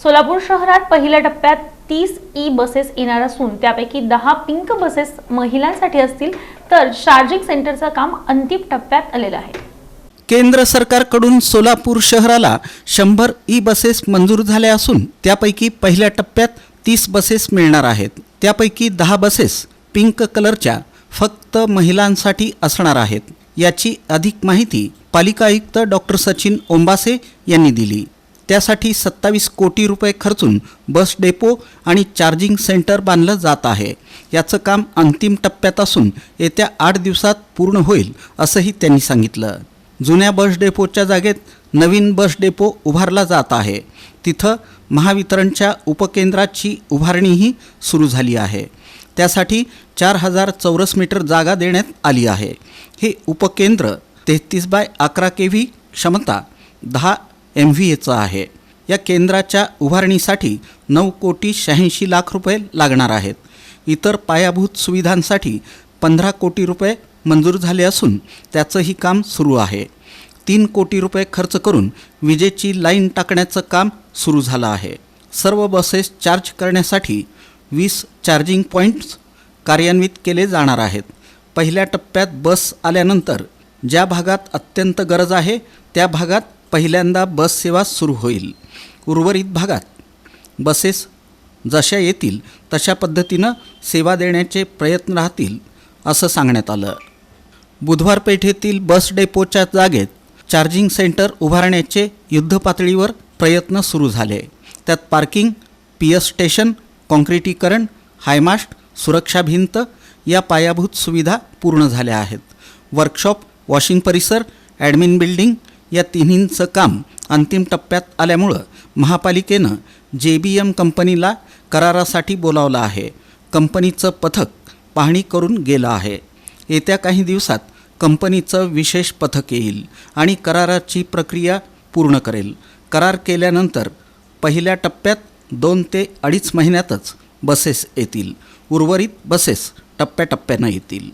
सोलापूर शहरात पहिल्या टप्प्यात 30 ई बसेस येणार असून त्यापैकी 10 पिंक बसेस महिलांसाठी असतील, तर चार्जिंग सेंटरचं काम अंतिम टप्प्यात आलेलं आहे। केंद्र सरकारकडून सोलापूर शहराला 100 ई बसेस मंजूर झाल्या असून त्यापैकी पहिल्या टप्प्यात 30 बसेस मिळणार आहेत। त्यापैकी 10 बसेस पिंक कलरच्या फक्त महिलांसाठी असणार आहेत। याची अधिक माहिती पालिका आयुक्त डॉक्टर सचिन ओंबासे यांनी दिली। त्यासाठी 27 कोटी रुपये खर्चून बस डेपो आणि चार्जिंग सेंटर बांधलं जात आहे। याचं काम अंतिम टप्प्यात असून येत्या 8 दिवसात पूर्ण होईल असंही त्यांनी सांगितलं। जुन्या बस डेपोच्या जागेत नवीन बस डेपो उभारला जात आहे। तिथं महावितरणच्या उपकेंद्राची उभारणीही सुरू झाली आहे। त्यासाठी 4000 चौरस मीटर जागा देण्यात आली आहे। हे उपकेंद्र 33/11 kV क्षमता 10 MVAचं आहे। या केंद्राच्या उभारणीसाठी 9,86,00,000 रुपये लागणार आहेत। इतर पायाभूत सुविधांसाठी 15 कोटी रुपये मंजूर झाले असून त्याचंही काम सुरू आहे। 3 कोटी रुपये खर्च करून विजेची लाईन टाकण्याचं काम सुरू झालं आहे। सर्व बसेस चार्ज करण्यासाठी 20 चार्जिंग पॉईंट्स कार्यान्वित केले जाणार आहेत। पहिल्या टप्प्यात बस आल्यानंतर ज्या भागात अत्यंत गरज आहे त्या भागात पहिल्यांदा बस सेवा सुरू होईल। उर्वरित भागात बसेस जशा येतील तशा पद्धतीनं सेवा देण्याचे प्रयत्न राहतील असं सांगण्यात आलं। बुधवार पेठेतील बस डेपोच्या जागेत चार्जिंग सेंटर उभारण्याचे युद्धपातळीवर प्रयत्न सुरू झाले। त्यात पार्किंग, PS स्टेशन, काँक्रिटीकरण, हायमास्ट, सुरक्षा भिंत या पायाभूत सुविधा पूर्ण झाल्या आहेत। वर्कशॉप, वॉशिंग परिसर, ॲडमिन बिल्डिंग या तिन्हींचं काम अंतिम टप्प्यात आल्यामुळं महापालिकेनं JBM कंपनीला करारासाठी बोलावलं आहे। कंपनीचं पथक पाहणी करून गेलं आहे। येत्या काही दिवसात कंपनीचं विशेष पथक येईल आणि कराराची प्रक्रिया पूर्ण करेल। करार केल्यानंतर पहिल्या टप्प्यात 2 ते 2.5 महिन्यातच बसेस येतील। उर्वरित बसेस टप्प्याटप्प्यानं येतील।